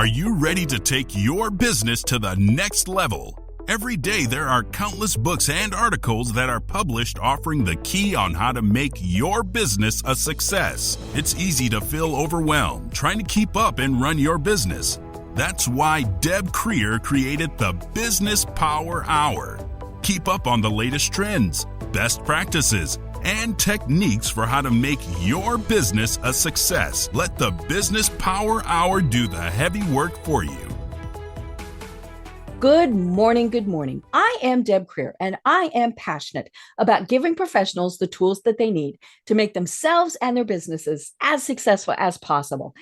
Are you ready to take your business to the next level? Every day there are countless books and articles that are published offering the key on how to make your business a success. It's easy to feel overwhelmed trying to keep up and run your business. That's why Deb Creer created the Business Power Hour. Keep up on the latest trends, best practices, and techniques for how to make your business a success. Let the Business Power Hour do the heavy work for you. Good morning. Good morning. I am Deb Creer, and I am passionate about giving professionals the tools that they need to make themselves and their businesses as successful as possible.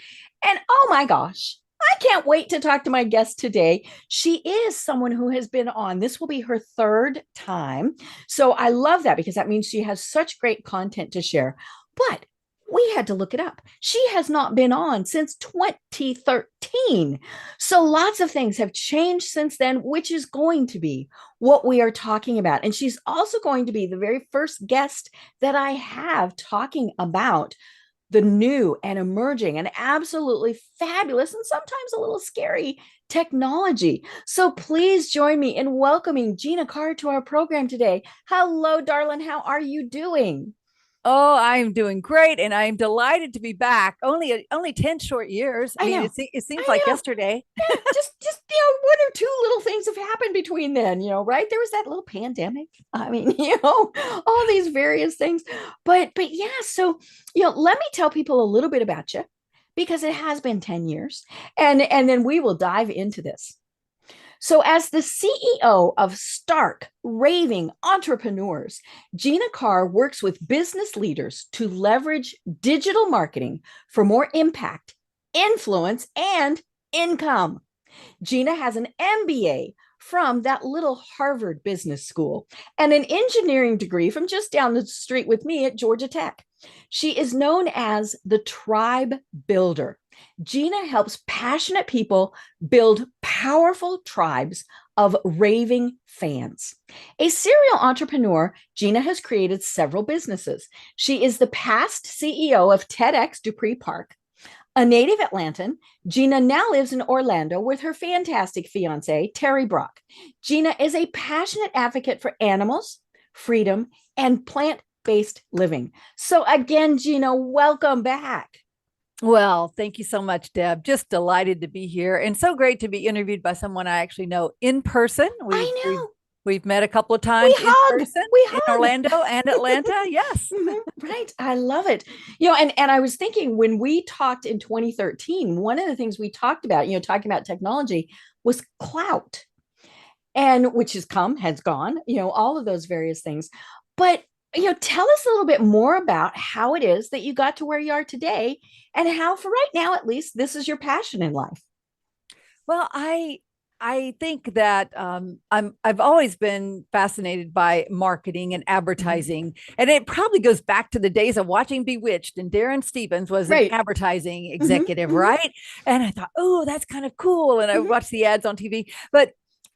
And oh my gosh, I can't wait to talk to my guest today. She is someone who has been on. This will be her third time. So I love that because that means she has such great content to share. But we had to look it up. She has not been on since 2013. So lots of things have changed since then, which is going to be what we are talking about. And she's also going to be the very first guest that I have talking about the new and emerging and absolutely fabulous and sometimes a little scary technology. So please join me in welcoming Gina Carr to our program today. Hello, darling. How are you doing? Oh, I'm doing great, and I'm delighted to be back. Only 10 short years. I mean, it seems like yesterday. Yeah, just one or two little things have happened between then, right? There was that little pandemic. I mean, all these various things. But yeah, so let me tell people a little bit about you because it has been 10 years, and then we will dive into this. So as the CEO of Raving Entrepreneurs, Gina Carr works with business leaders to leverage digital marketing for more impact, influence, and income. Gina has an MBA from that little Harvard Business School and an engineering degree from just down the street with me at Georgia Tech. She is known as the Tribe Builder. Gina helps passionate people build powerful tribes of raving fans. A serial entrepreneur, Gina has created several businesses. She is the past CEO of TEDxDupreePark. A native Atlantan, Gina now lives in Orlando with her fantastic fiancé, Terry Brock. Gina is a passionate advocate for animals, freedom, and plant-based living. So again, Gina, welcome back. Well, thank you so much, Deb. Just delighted to be here and so great to be interviewed by someone I actually know in person. I know. We've met a couple of times in person in Orlando and Atlanta. Yes. Right. I love it. And I was thinking when we talked in 2013, one of the things we talked about, talking about technology was clout, and which has gone, all of those various things. But tell us a little bit more about how it is that you got to where you are today and how, for right now, at least, this is your passion in life. Well, I think that I've always been fascinated by marketing and advertising, and it probably goes back to the days of watching Bewitched, and Darren Stevens was an advertising executive, right? And I thought, oh, that's kind of cool. And I watched the ads on TV, but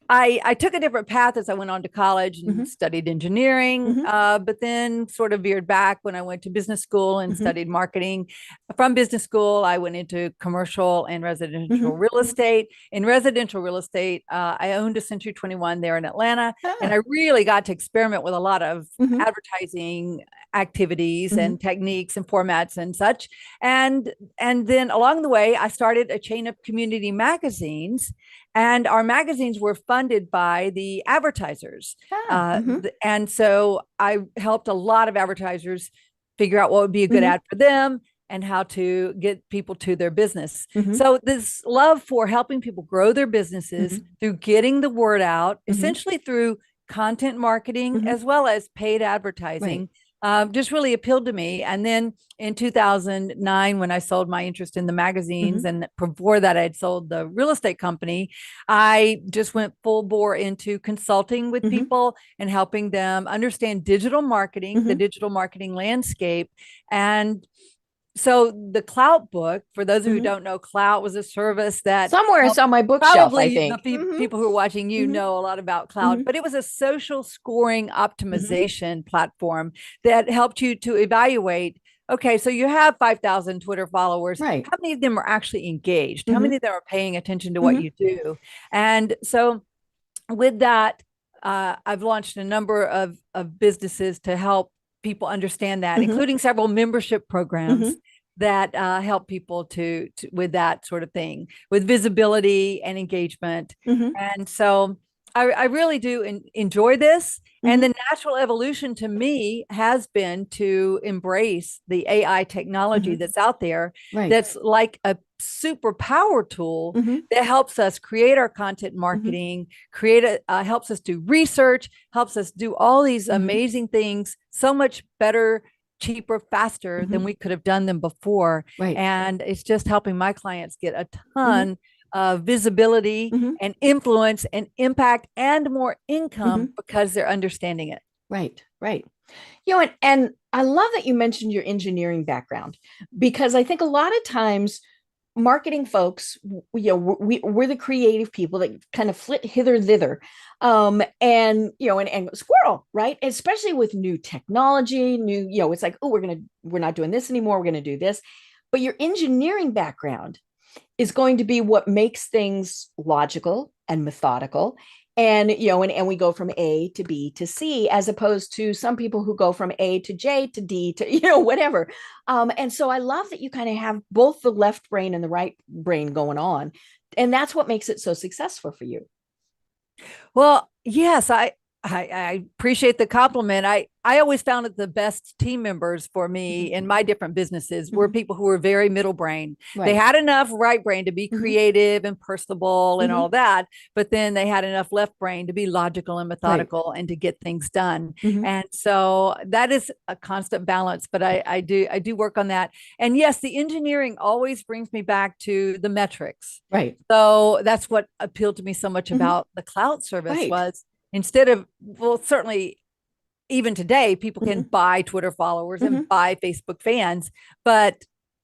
I took a different path as I went on to college and studied engineering, but then sort of veered back when I went to business school and studied marketing. From business school, I went into commercial and residential real estate. In residential real estate, I owned a Century 21 there in Atlanta, and I really got to experiment with a lot of advertising activities and techniques and formats and such. And then along the way, I started a chain of community magazines. And our magazines were funded by the advertisers. And so I helped a lot of advertisers figure out what would be a good ad for them and how to get people to their business. So this love for helping people grow their businesses through getting the word out, essentially through content marketing as well as paid advertising. Just really appealed to me. And then in 2009, when I sold my interest in the magazines, and before that I'd sold the real estate company, I just went full bore into consulting with people and helping them understand digital marketing, the digital marketing landscape. And so the Clout book, for those of you who don't know, Clout was a service that somewhere it's on my bookshelf, I think. People who are watching you know a lot about Clout, but it was a social scoring optimization platform that helped you to evaluate okay, so you have 5,000 Twitter followers. Right. How many of them are actually engaged? How Mm-hmm. many of them are paying attention to what Mm-hmm. you do? And so with that, I've launched a number of businesses to help people understand that, Mm-hmm. including several membership Mm-hmm. programs that help people to with that sort of thing, with visibility and engagement. Mm-hmm. And so I really do enjoy this. And Mm-hmm. the natural evolution to me has been to embrace the AI technology Mm-hmm. that's out there, Right. that's like a super power tool Mm-hmm. that helps us create our content Mm-hmm. marketing, helps us do research, helps us do all these Mm-hmm. amazing things so much better, cheaper, faster Mm-hmm. than we could have done them before. Right. And it's just helping my clients get a Mm-hmm. ton of visibility Mm-hmm. and influence and impact and more Mm-hmm. income because they're understanding it. Right. Right. And I love that you mentioned your engineering background, because I think a lot of times marketing folks, we're the creative people that kind of flit hither thither, and squirrel, right? Especially with new technology, it's like, oh, we're not doing this anymore, we're going to do this. But your engineering background is going to be what makes things logical and methodical. And we go from A to B to C, as opposed to some people who go from A to J to D to whatever. And so I love that you kind of have both the left brain and the right brain going on, and that's what makes it so successful for you. Well, yes, I appreciate the compliment. I always found that the best team members for me Mm-hmm. in my different businesses were Mm-hmm. people who were very middle brain. They Right. had enough right brain to be Mm-hmm. creative and personable and Mm-hmm. all that, but then they had enough left brain to be logical and Right. methodical and to get things done. Mm-hmm. And so that is a constant balance, but I do work on that. And yes, the engineering always brings me back to the metrics. Right. So that's what appealed to me so much Mm-hmm. about the cloud service Right. was, instead of, well, certainly even today, people can Mm-hmm. buy Twitter followers Mm-hmm. and buy Facebook fans, but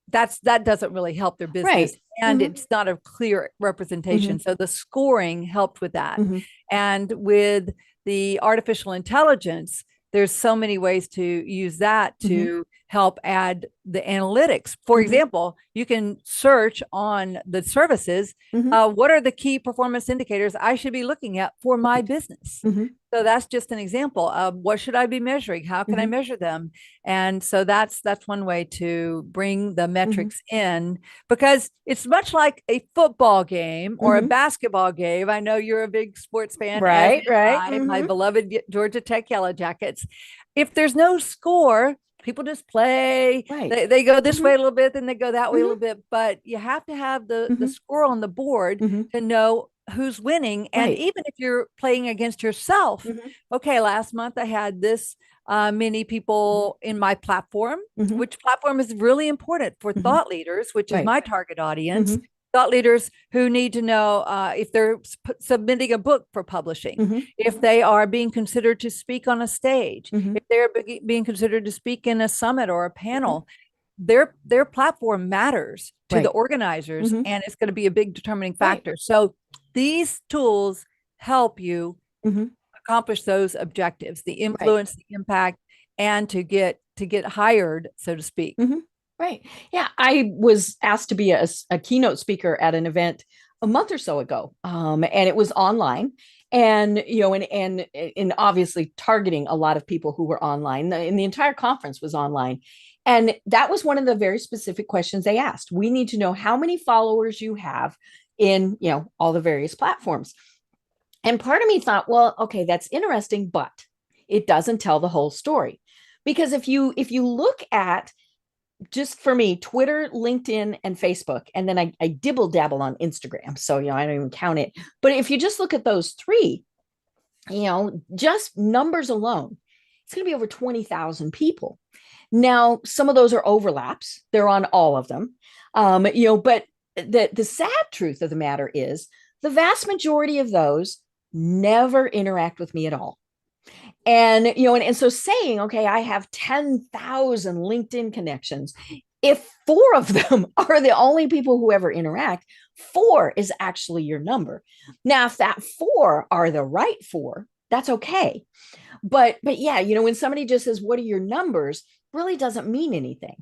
that doesn't really help their business. Right. And Mm-hmm. it's not a clear representation. Mm-hmm. So the scoring helped with that. Mm-hmm. And with the artificial intelligence, there's so many ways to use that Mm-hmm. to help add the analytics. For Mm-hmm. example, you can search on the services, Mm-hmm. what are the key performance indicators I should be looking at for my business? Mm-hmm. So that's just an example of what should I be measuring? How can I Mm-hmm. measure them? And so that's one way to bring the Mm-hmm. metrics in, because it's much like a football game or a Mm-hmm. basketball game. I know you're a big sports fan, as Right. am Right. I, my Mm-hmm. beloved Georgia Tech Yellow Jackets. If there's no score, people just play. Right. They go this Mm-hmm. way a little bit, then they go that way a Mm-hmm. little bit. But you have to have the Mm-hmm. score on the board Mm-hmm. to know who's winning. And Right. even if you're playing against yourself, Mm-hmm. okay, last month I had this many people in my platform, Mm-hmm. which platform is really important for Mm-hmm. thought leaders, which is Right. my target audience. Mm-hmm. Thought leaders who need to know if they're submitting a book for publishing, Mm-hmm. if they are being considered to speak on a stage, Mm-hmm. if they're being considered to speak in a summit or a Mm-hmm. panel. Their platform matters to the Right. organizers, Mm-hmm. and it's going to be a big determining Right. factor. So these tools help you Mm-hmm. accomplish those objectives, the Right. influence, the impact, and to get hired, so to speak. Mm-hmm. Right. Yeah. I was asked to be a keynote speaker at an event a month or so ago. And it was online, and obviously targeting a lot of people who were online, and the entire conference was online. And that was one of the very specific questions they asked. We need to know how many followers you have in, all the various platforms. And part of me thought, well, okay, that's interesting, but it doesn't tell the whole story. Because if you look at, just for me, Twitter, LinkedIn, and Facebook, and then I dibble dabble on Instagram. So, I don't even count it. But if you just look at those three, just numbers alone, it's going to be over 20,000 people. Now, some of those are overlaps. They're on all of them. But the sad truth of the matter is the vast majority of those never interact with me at all. And so saying, okay, I have 10,000 LinkedIn connections. If 4 of them are the only people who ever interact, 4 is actually your number. Now, if that 4 are the right 4, that's okay. But yeah, when somebody just says, what are your numbers, really doesn't mean anything.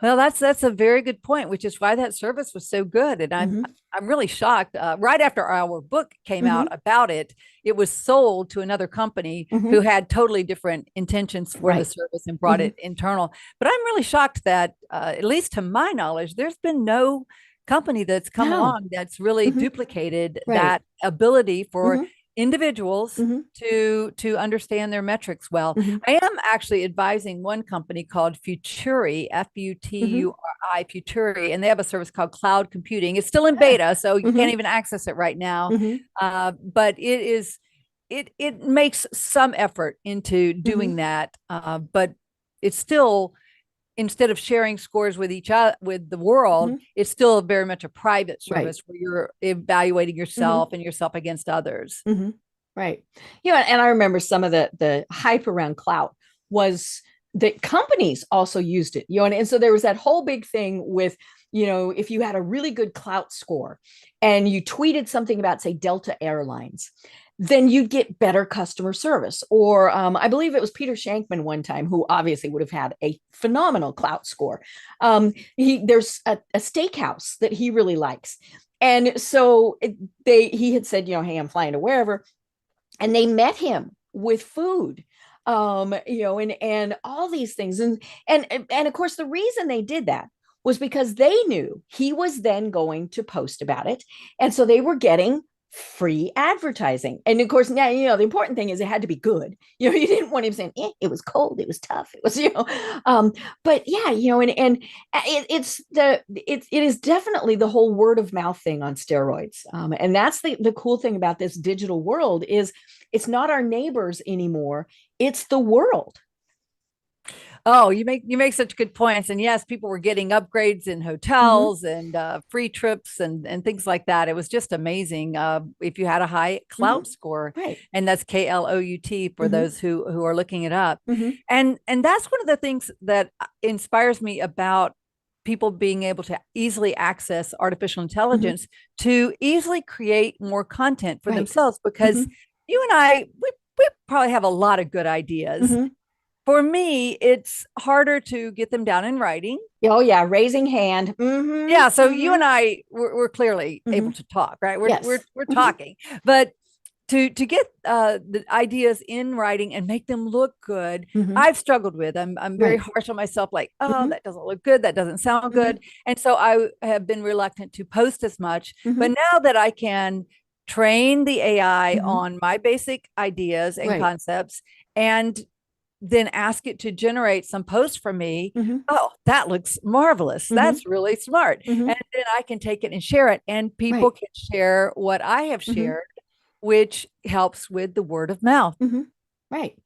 Well, that's a very good point, which is why that service was so good. And Mhm. I'm really shocked. Right after our book came out Mhm. about it, it was sold to another company who Mhm. had totally different intentions for the Right. service and brought Mhm. it internal. But I'm really shocked that, at least to my knowledge, there's been no company that's come No. along that's really Mhm. duplicated Right. that ability for Mhm. individuals Mhm. to understand their metrics well. Mhm. I am actually advising one company called Futuri, Mhm. Futuri, Futuri, and they have a service called cloud computing. It's still in Ah. beta, so you can't Mhm. even access it right now. Mhm. But it makes some effort into doing Mhm. that, but it's still, instead of sharing scores with each other with the world, Mhm. it's still very much a private Right. service where you're evaluating Mhm. yourself and yourself against others. Mhm. Right. And I remember some of the hype around clout was that companies also used it, and so there was that whole big thing with, if you had a really good clout score and you tweeted something about, say, Delta Airlines, then you'd get better customer service. Or I believe it was Peter Shankman one time, who obviously would have had a phenomenal clout score. There's a steakhouse that he really likes. And so he had said, hey, I'm flying to wherever, and they met him with food, and all these things. And of course, the reason they did that was because they knew he was then going to post about it. And so they were getting free advertising. And of course, now, the important thing is it had to be good. You didn't want him saying, it was cold, it was tough, it was, but yeah, it is definitely the whole word of mouth thing on steroids. And that's the cool thing about this digital world is it's not our neighbors anymore, it's the world. Oh, you make such good points. And yes, people were getting upgrades in Mm-hmm. hotels and free trips and things like that. It was just amazing. If you had a high Mm-hmm. clout score, Right. and that's Klout for Mm-hmm. those who are looking it up. Mm-hmm. And that's one of the things that inspires me about people being able to easily access artificial Mm-hmm. intelligence to easily create more content for Right. themselves, because Mm-hmm. you and I, we probably have a lot of good ideas. Mm-hmm. For me, it's harder to get them down in writing. Oh yeah, raising hand. Mm-hmm. Yeah, so you Mm-hmm. and I, we're clearly Mm-hmm. able to talk, right? We're we're Yes. we're Mm-hmm. talking, but to get the ideas in writing and make them look good, Mm-hmm. I've struggled with. I'm very Right. harsh on myself, like, oh, Mm-hmm. that doesn't look good, that doesn't sound Mm-hmm. good, and so I have been reluctant to post as much. But Mm-hmm. now that I can train the AI Mm-hmm. on my basic ideas and Right. concepts, and then ask it to generate some post for me. Mm-hmm. Oh, that looks marvelous. Mm-hmm. That's really smart. Mm-hmm. And then I can take it and share it, and people Right. can share what I have Mm-hmm. shared, which helps with the word of mouth. Mm-hmm. Right.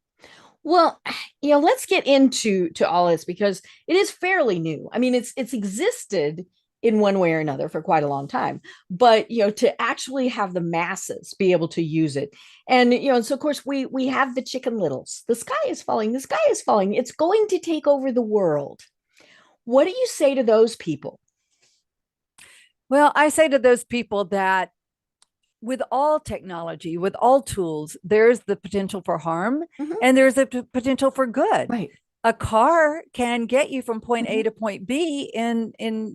Well, let's get into all this because it is fairly new. I mean, it's existed in one way or another for quite a long time, but to actually have the masses be able to use it, and so of course we have the Chicken Littles. The sky is falling. The sky is falling. It's going to take over the world. What do you say to those people? Well, I say to those people that with all technology, with all tools, there's the potential for harm Mm-hmm. and there's a potential for good. Right. A car can get you from point A Mm-hmm. to point B in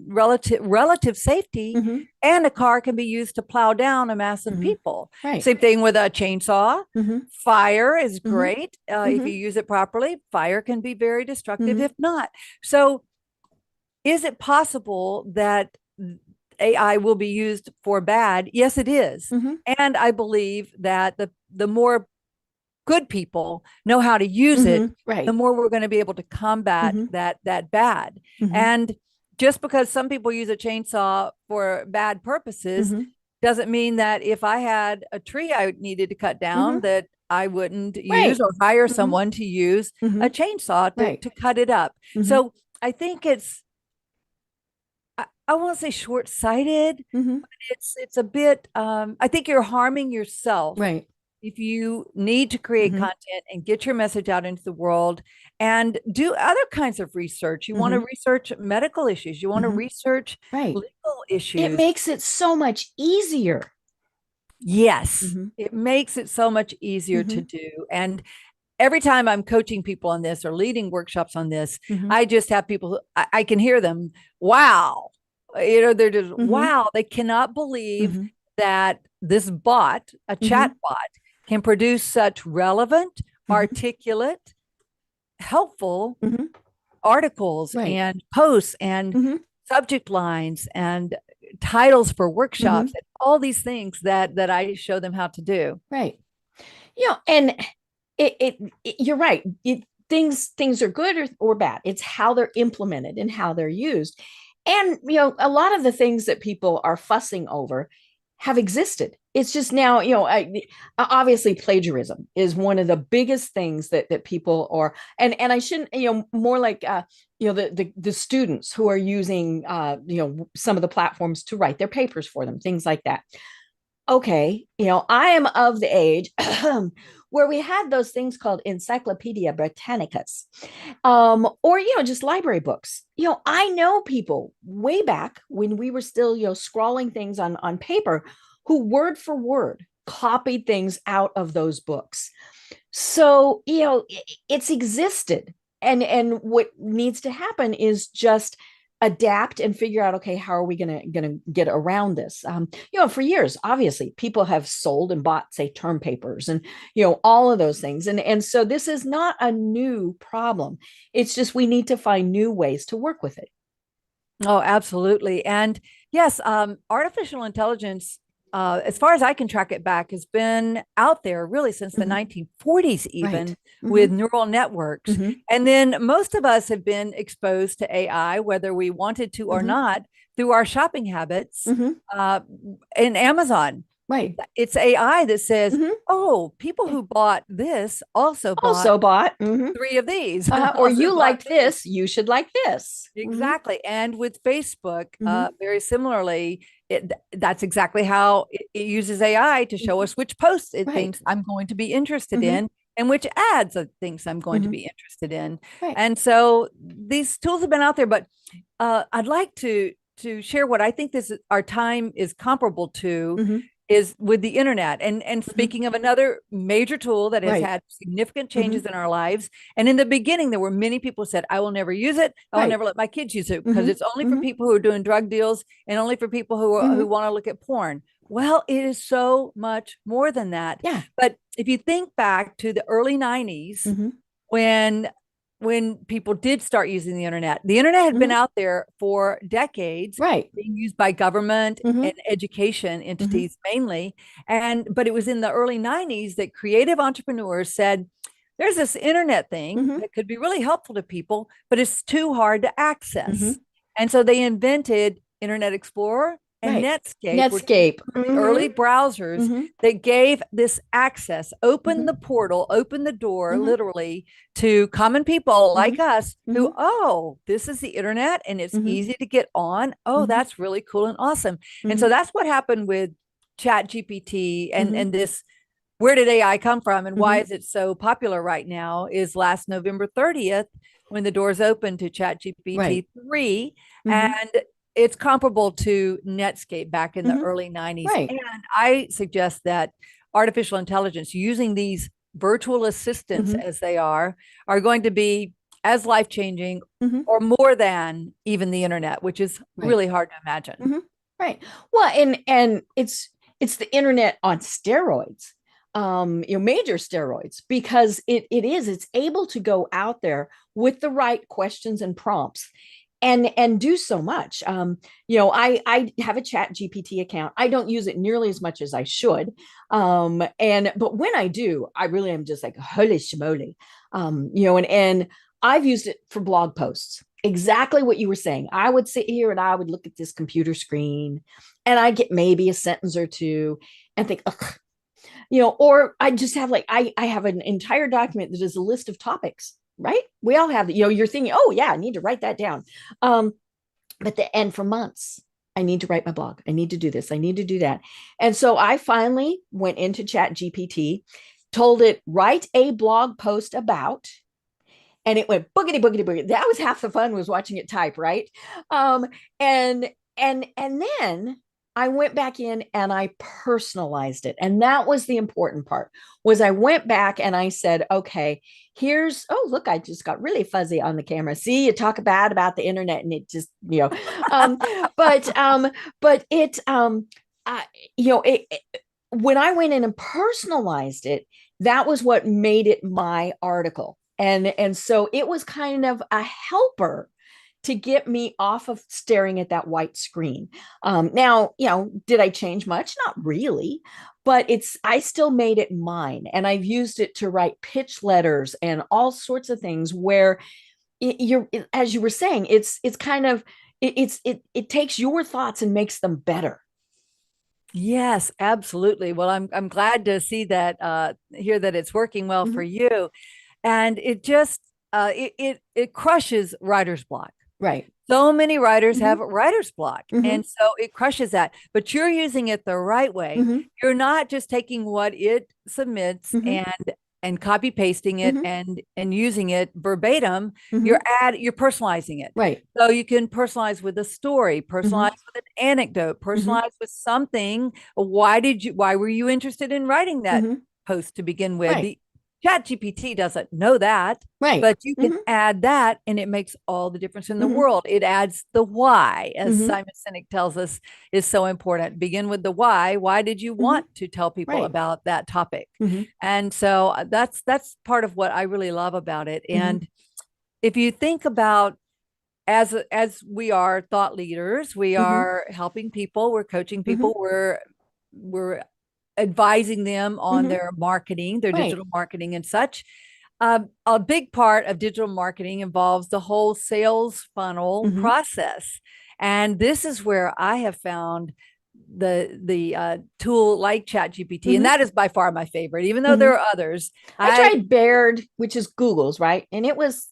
relative safety, Mm-hmm. and a car can be used to plow down a mass of Mm-hmm. people. Right. Same thing with a chainsaw. Mm-hmm. Fire is Mm-hmm. great if Mm-hmm. you use it properly. Fire can be very destructive Mm-hmm. if not. So, is it possible that AI will be used for bad? Yes, it is. Mm-hmm. And I believe that the more good people know how to use it, Mm-hmm. the Right. more we're going to be able to combat Mm-hmm. that bad. Mm-hmm. And just because some people use a chainsaw for bad purposes Mm-hmm. doesn't mean that if I had a tree I needed to cut down, Mm-hmm. that I wouldn't use Right. or hire Mm-hmm. someone to use Mm-hmm. a chainsaw Right. to cut it up. Mm-hmm. So I think I won't say short-sighted, Mm-hmm. but it's a bit, I think you're harming yourself Right. if you need to create Mm-hmm. content and get your message out into the world and do other kinds of research. You want to Mm-hmm. research medical issues, you want to Mm-hmm. research Right. legal It issues. makes it so much easier. Yes, Mm-hmm. it makes it so much easier to Mm-hmm. do. And every time I'm coaching people on this or leading workshops on this, Mhm. I just have people, I can hear them, wow, they're just, Mhm. wow, they cannot believe Mhm. that this bot, a chat bot, can produce such relevant, articulate, helpful Mhm. articles Right. and posts and Mhm. subject lines and titles for workshops Mhm. and all these things that I show them how to do. Right. And you're right. Things are good or bad. It's how they're implemented and how they're used. And a lot of the things that people are fussing over have existed. It's just now, obviously plagiarism is one of the biggest things that people are, and I shouldn't, more like the students who are using some of the platforms to write their papers for them, things like that. Okay, I am of the age where we had those things called Encyclopedia Britannicas, or just library books. I know people way back when we were still scrawling things on paper, who word for word copied things out of those books. So it's existed, and what needs to happen is just adapt and figure out, okay, how are we gonna get around this? For years, obviously, people have sold and bought, say, term papers, and all of those things, and so this is not a new problem. It's just we need to find new ways to work with it. Oh, absolutely. And yes, artificial intelligence, as far as I can track it back, has been out there really since the Mhm. 1940s, even Right. with Mhm. neural networks. Mhm. And then most of us have been exposed to AI, whether we wanted to or Mhm. not, through our shopping habits Mhm. uh, in Amazon. Right. It's AI that says, Mhm. oh, people Yeah. who bought this also bought Also bought. Mhm. three of these, Or also you bought liked these. this, you should like this. Mhm. Exactly. And with Facebook, Mhm. very similarly, that's exactly how it uses AI to show Mhm. us which posts it Right. thinks I'm going to be interested Mhm. in and which ads it thinks I'm going to Mhm. be interested in. Right. And so these tools have been out there, but I'd like to share what I think this our time is comparable to Mhm. is with the internet. And Mhm. speaking of another major tool that has Right. had significant changes Mhm. in our lives, and in the beginning there were many people who said, I will never use it, I will Right. never let my kids use it because Mhm. it's only for Mhm. people who are doing drug deals and only for people who Mhm. want to look at porn. Well, it is so much more than that. Yeah. But if you think back to the early 90s, Mhm. when people did start using the internet had been Mhm. out there for decades, Right. being used by government and Mhm. education Mhm. entities mainly. But it was in the early 90s that creative entrepreneurs said, there's this internet thing Mhm. that could be really helpful to people, but it's too hard to access. Mhm. And so they invented Internet Explorer and Right. Netscape, were two Netscape. early Mhm. browsers Mhm. that gave this access, open the Mhm. portal, open the door, Mhm. literally, to common people like Mhm. us who, Mhm. oh, this is the internet and it's Mhm. easy to get on. Oh, Mhm. that's really cool and awesome. And so Mhm. that's what happened with Chat GPT Mhm. and this. Where did AI come from and why Mhm. is it so popular right now? Is last November 30th when the doors opened to Chat GPT Right. 3. Mhm. And it's comparable to Netscape back in the Mhm. early 90s. Right. And I suggest that artificial intelligence using these virtual assistants Mhm. as they are going to be as life changing Mhm. or more than even the internet, which is Right. really hard to imagine. Mhm. Right. Well, and it's the internet on steroids, major steroids, because it's able to go out there with the right questions and prompts and do so much. I have a Chat GPT account. I don't use it nearly as much as I should. But when I do, I really am just like, holy schmoly. And I've used it for blog posts. Exactly what you were saying. I would sit here and I would look at this computer screen and I get maybe a sentence or two and think, ugh, or I just have I have an entire document that is a list of topics, right? We all have, you're thinking, oh yeah, I need to write that down. Um, but the end for months, I need to write my blog. I need to do this. I need to do that. And so I finally went into Chat GPT, told it, write a blog post about, and it went boogity boogity boogity. That was half the fun, was watching it type, right? Um, and then I went back in and I personalized it. And that was the important part, was I went back and I said, okay, here's, oh, look, I just got really fuzzy on the camera. See, you talk bad about the internet and it just, um, but, um, but it, uh, when I went in and personalized it, that was what made it my article. And so it was kind of a helper to get me off of staring at that white screen. Now, did I change much? Not really, but I still made it mine. And I've used it to write pitch letters and all sorts of things where as you were saying, it's kind of, it takes your thoughts and makes them better. Yes, absolutely. Well, I'm glad to see that, hear that it's working well for you. And it just, it crushes writer's block. Right. So many writers have writer's block. And so it crushes that, but you're using it the right way. You're not just taking what it submits and copy pasting it and using it verbatim. You're personalizing it. Right. So you can personalize with a story, personalize with an anecdote, personalize with something. Why were you interested in writing that post to begin with? Right. ChatGPT doesn't know that, right. But you can add that, and it makes all the difference in the world. It adds the why, as Simon Sinek tells us, is so important. Begin with the why. Why did you want to tell people about that topic? And so that's part of what I really love about it. And if you think about, as we are thought leaders, we are helping people, we're coaching people, we're advising them on their marketing, their digital marketing and such. A big part of digital marketing involves the whole sales funnel process. And this is where I have found the tool like ChatGPT, and that is by far my favorite, even though there are others. I tried Baird, which is Google's, right? And it was,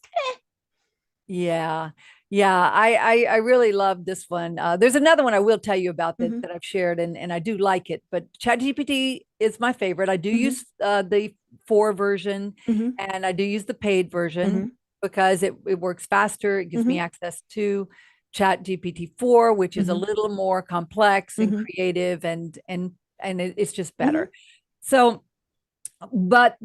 Yeah. I really love this one. There's another one I will tell you about that I've shared, and I do like it, but ChatGPT is my favorite. I do use the 4 version, and I do use the paid version because it works faster. It gives me access to ChatGPT 4, which is a little more complex and creative, and it's just better. So, but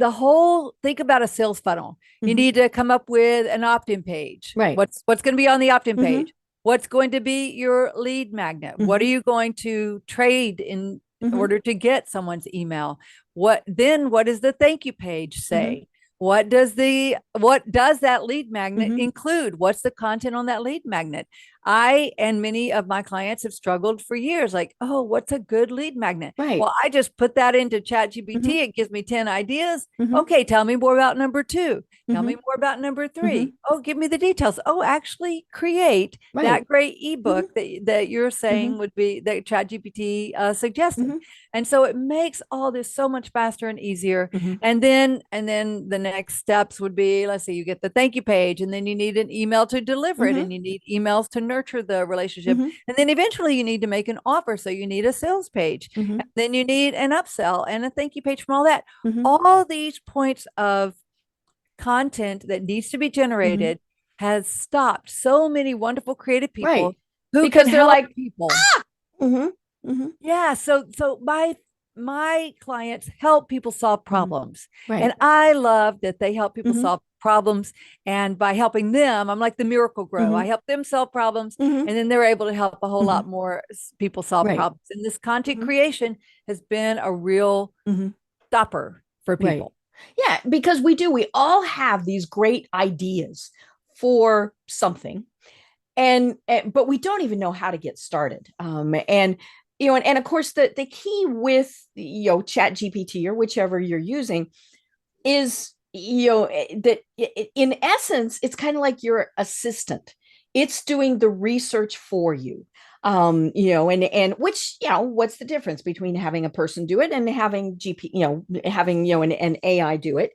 think about a sales funnel. You need to come up with an opt-in page. Right. What's going to be on the opt-in page? What's going to be your lead magnet? What are you going to trade in order to get someone's email? What does the thank you page say? What does that lead magnet include? What's the content on that lead magnet? I and many of my clients have struggled for years, like, oh, what's a good lead magnet? Right. Well, I just put that into ChatGPT. It gives me 10 ideas. Okay, tell me more about number 2. Tell me more about number 3. Oh, give me the details. Oh, actually create that great ebook that you're saying would be that ChatGPT suggested. And so it makes all this so much faster and easier. And then the next steps would be, let's say you get the thank you page, and then you need an email to deliver it, and you need emails to nurture the relationship. And then eventually you need to make an offer. So you need a sales page. And then you need an upsell and a thank you page from all that. All these points of content that needs to be generated has stopped so many wonderful creative people who because they're like people. Yeah. So my clients help people solve problems. And I love that they help people solve problems. And by helping them, I'm like the Miracle Grow. I help them solve problems, and then they're able to help a whole lot more people solve problems. And this content creation has been a real stopper for people. Yeah, because we all have these great ideas for something, but we don't even know how to get started. And of course the key with Chat GPT or whichever you're using is that in essence it's kind of like your assistant. It's doing the research for you. And which, what's the difference between having a person do it and having an AI do it?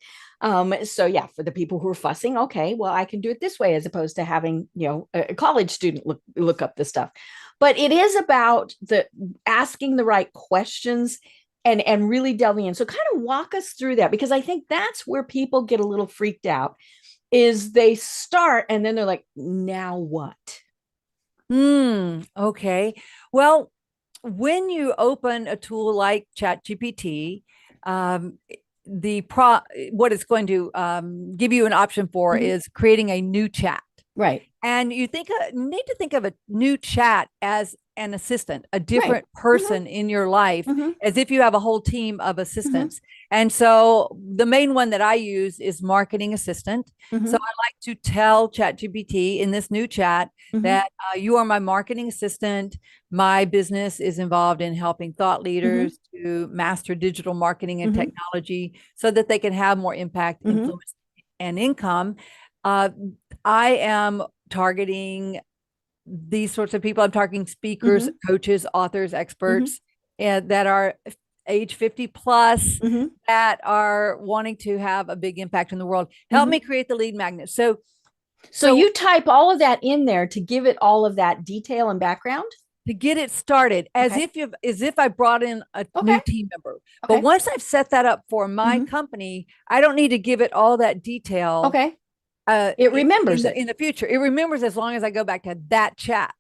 So yeah, for the people who are fussing, okay, well, I can do it this way as opposed to having, a college student look up this stuff. But it is about asking the right questions and really delving in. So kind of walk us through that, because I think that's where people get a little freaked out, is they start and then they're like, now what? Okay. Well, when you open a tool like ChatGPT, um, what it's going to give you an option for is creating a new chat. Right. And you need to think of a new chat as an assistant, a different person in your life, as if you have a whole team of assistants. And so the main one that I use is marketing assistant. So I like to tell ChatGPT in this new chat that you are my marketing assistant. My business is involved in helping thought leaders to master digital marketing and technology so that they can have more impact, influence, and income. I am targeting these sorts of people. I'm targeting speakers, coaches, authors, experts, and that are age 50 plus that are wanting to have a big impact in the world. Help me create the lead magnet. So you type all of that in there to give it all of that detail and background to get it started, as if I brought in a new team member. But once I've set that up for my company, I don't need to give it all that detail. Okay. It remembers in the future. It remembers as long as I go back to that chat.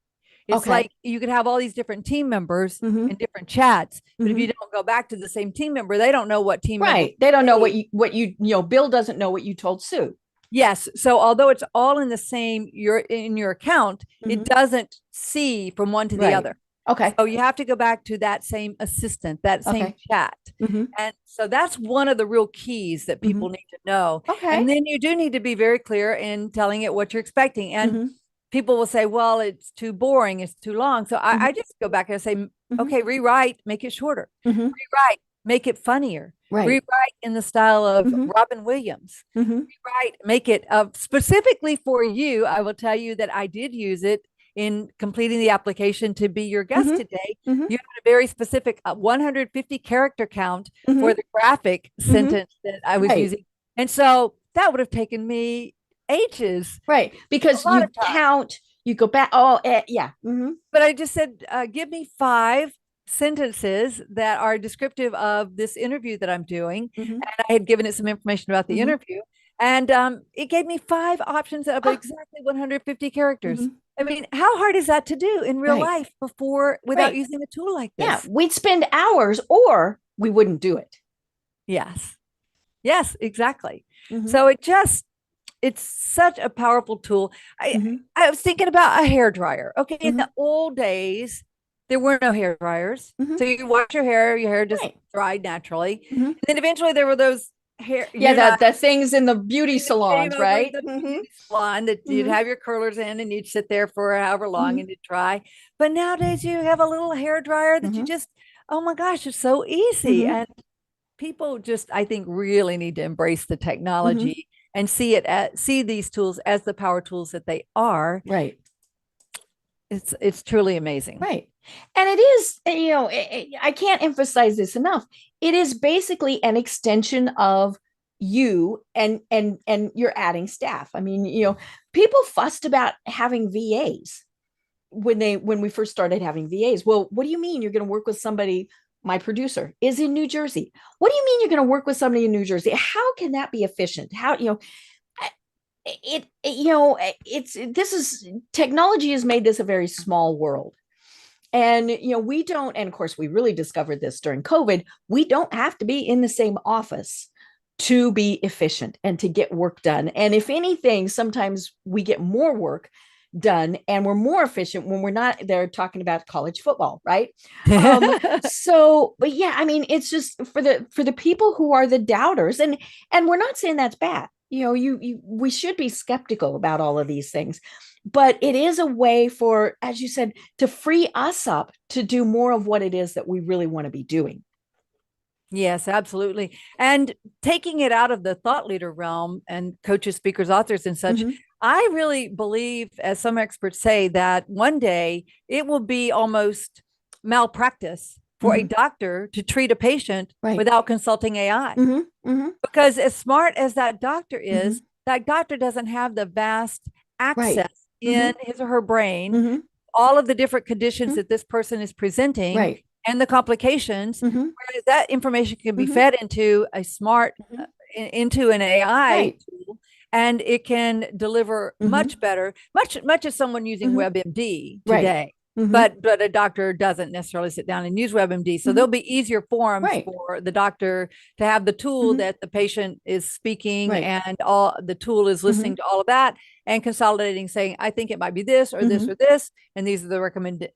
It's like you could have all these different team members in different chats, but if you don't go back to the same team member, they don't know what team member. They don't know what you Bill doesn't know what you told Sue. Yes. So although it's all in the same, in your account, it doesn't see from one to the other. Okay. So you have to go back to that same assistant, that same chat. And so that's one of the real keys that people need to know. And then you do need to be very clear in telling it what you're expecting. And people will say, well, it's too boring, it's too long. So I just go back and say, okay, rewrite, make it shorter. Rewrite, make it funnier. Rewrite in the style of Robin Williams. Rewrite, make it specifically for you. I will tell you that I did use it in completing the application to be your guest today. You had a very specific 150 character count for the graphic sentence that I was using. And so that would have taken me ages. Right. Because you count, you go back. But I just said, give me 5 sentences that are descriptive of this interview that I'm doing. And I had given it some information about the interview. And it gave me 5 options of exactly 150 characters. I mean, how hard is that to do in real life without using a tool like this? Yeah, we'd spend hours or we wouldn't do it. Yes. Yes, exactly. So it's such a powerful tool. I was thinking about a hair dryer. Okay. In the old days, there were no hair dryers. So you wash your hair just dried naturally. And then eventually there were those hair. The things in the beauty salons, right? The salon that you'd have your curlers in and you'd sit there for however long and it'd dry. But nowadays you have a little hair dryer that you just, oh my gosh, it's so easy. And people just, I think, really need to embrace the technology and see these tools as the power tools that they are. Right. It's truly amazing. Right. And it is, I can't emphasize this enough. It is basically an extension of you and you're adding staff. I mean, people fussed about having VAs when we first started having VAs. Well, what do you mean you're going to work with somebody? My producer is in New Jersey. What do you mean you're going to work with somebody in New Jersey? How can that be efficient? How, technology has made this a very small world. And, we don't, and of course, we really discovered this during COVID, we don't have to be in the same office to be efficient and to get work done. And if anything, sometimes we get more work done and we're more efficient when we're not there talking about college football, right? But yeah, I mean, it's just for the people who are the doubters, and we're not saying that's bad. We should be skeptical about all of these things. But it is a way for, as you said, to free us up to do more of what it is that we really want to be doing. Yes, absolutely. And taking it out of the thought leader realm and coaches, speakers, authors, and such, I really believe, as some experts say, that one day it will be almost malpractice for a doctor to treat a patient without consulting AI. Because as smart as that doctor is, that doctor doesn't have the vast access in his or her brain, all of the different conditions that this person is presenting and the complications, whereas that information can be fed into a smart, into an AI tool, and it can deliver much better, much as someone using WebMD today. but a doctor doesn't necessarily sit down and use WebMD. So there'll be easier forms for the doctor to have the tool that the patient is speaking and all the tool is listening to all of that and consolidating, saying, I think it might be this or this or this. And these are the recommended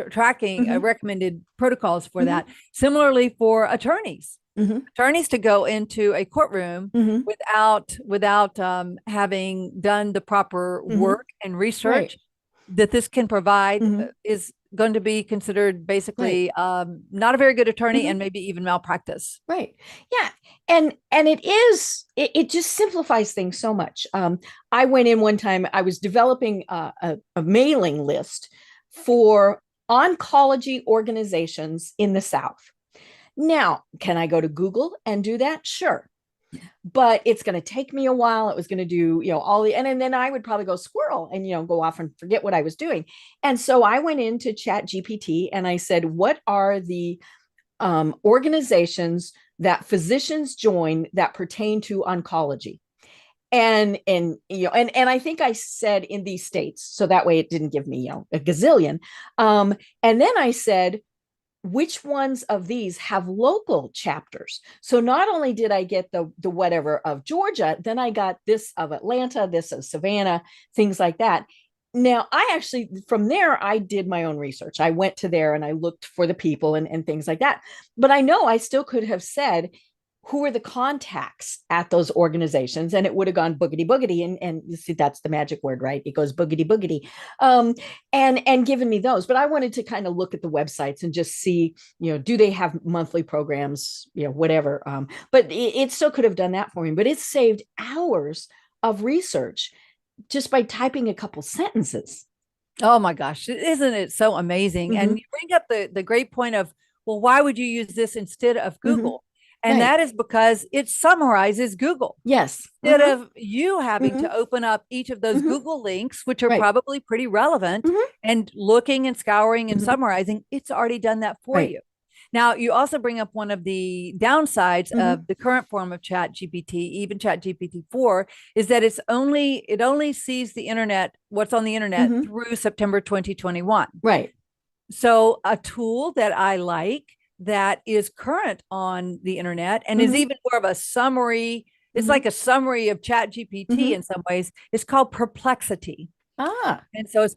tracking, recommended protocols for that. Similarly for attorneys. Attorneys to go into a courtroom without having done the proper work and research that this can provide is going to be considered basically not a very good attorney and maybe even malpractice. Right. Yeah. And it just simplifies things so much. I went in one time, I was developing a mailing list for oncology organizations in the South. Now, can I go to Google and do that? Sure. But it's going to take me a while. It was going to do, all the, and then I would probably go squirrel and, go off and forget what I was doing. And so I went into Chat GPT and I said, what are the organizations that physicians join that pertain to oncology? And I think I said in these states, so that way it didn't give me, a gazillion. And then I said, which ones of these have local chapters? So not only did I get the whatever of Georgia, then I got this of Atlanta, this of Savannah, things like that. Now, I actually, from there, I did my own research. I went to there and I looked for the people and things like that. But I know I still could have said, who are the contacts at those organizations? And it would have gone boogity boogity. And you see, that's the magic word, right? It goes boogity boogity. And given me those. But I wanted to kind of look at the websites and just see, do they have monthly programs, whatever. But it still could have done that for me. But it saved hours of research just by typing a couple sentences. Oh my gosh, isn't it so amazing? And you bring up the great point of, well, why would you use this instead of Google? And that is because it summarizes Google. Yes. Instead of you having to open up each of those Google links, which are probably pretty relevant, and looking and scouring and summarizing, it's already done that for you. Now, you also bring up one of the downsides of the current form of Chat GPT, even Chat GPT-4, is that it only sees the internet, what's on the internet through September 2021. Right. So a tool that I like that is current on the internet and is even more of a summary. It's like a summary of Chat GPT in some ways. It's called Perplexity. And so it's,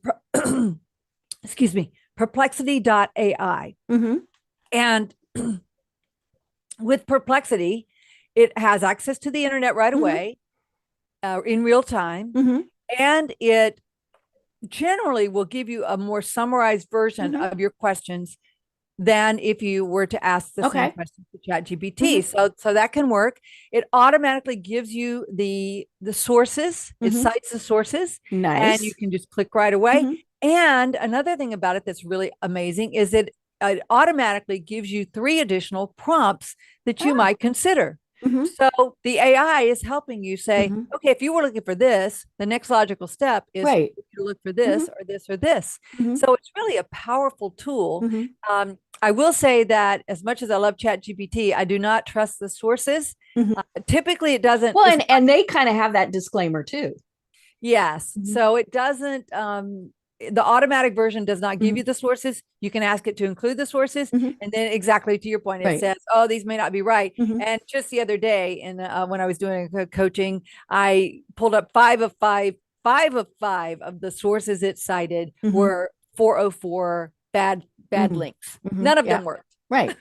excuse me, perplexity.ai. And with Perplexity, it has access to the internet right away in real time. And it generally will give you a more summarized version of your questions than if you were to ask the same question to Chat GPT. So that can work. It automatically gives you the sources. It cites the sources. Nice. And you can just click right away. And another thing about it that's really amazing is it automatically gives you 3 additional prompts that you might consider. So the AI is helping you say, okay, if you were looking for this, the next logical step is to look for this or this or this. So it's really a powerful tool. I will say that as much as I love Chat GPT, I do not trust the sources. Typically it doesn't. Well, and they kind of have that disclaimer too. Yes. So it doesn't, the automatic version does not give you the sources. You can ask it to include the sources. And then exactly to your point, it says, oh, these may not be right. And just the other day, when I was doing coaching, I pulled up 5 of 5 of the sources it cited were 404 bad links. None of them worked. Right.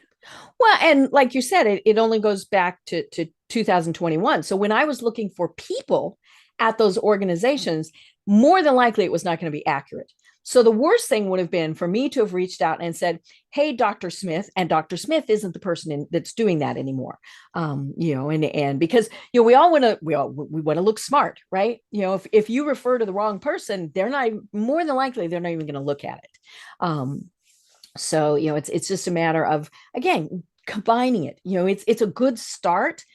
Well, and like you said, it only goes back to 2021. So when I was looking for people at those organizations, more than likely it was not going to be accurate. So the worst thing would have been for me to have reached out and said, hey, Dr. Smith, and Dr. Smith isn't the person that's doing that anymore. And because, we all want to, we want to look smart, right? If you refer to the wrong person, more than likely, they're not even going to look at it. So, it's just a matter of, again, combining it. It's a good start,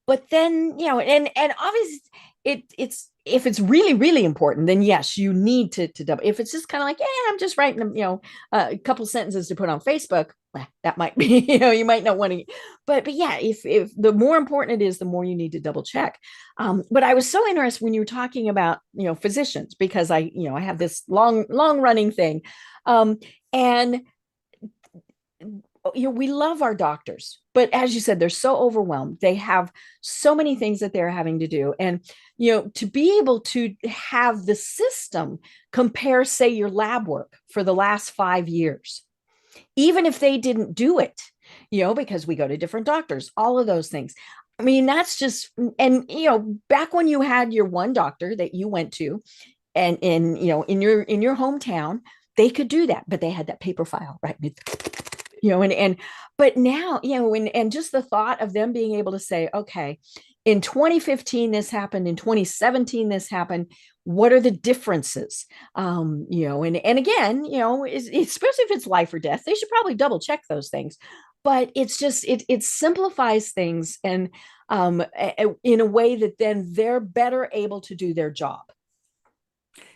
but then, and obviously it's if it's really, really important, then yes, you need to double. If it's just kind of like, I'm just writing, a couple sentences to put on Facebook, that might be, you might not want to, but yeah, if the more important it is, the more you need to double check. But I was so interested when you were talking about, physicians, because I have this long running thing. And we love our doctors, but as you said, they're so overwhelmed. They have so many things that they're having to do. And, to be able to have the system compare, say, your lab work for the last 5 years, even if they didn't do it, because we go to different doctors, all of those things. I mean, that's just, and, back when you had your one doctor that you went to, and in your hometown, they could do that, but they had that paper file, right? And but now, and just the thought of them being able to say, okay, in 2015 this happened, in 2017 this happened, what are the differences? And again, especially if it's life or death, they should probably double check those things. But it's just, it simplifies things, and in a way that then they're better able to do their job.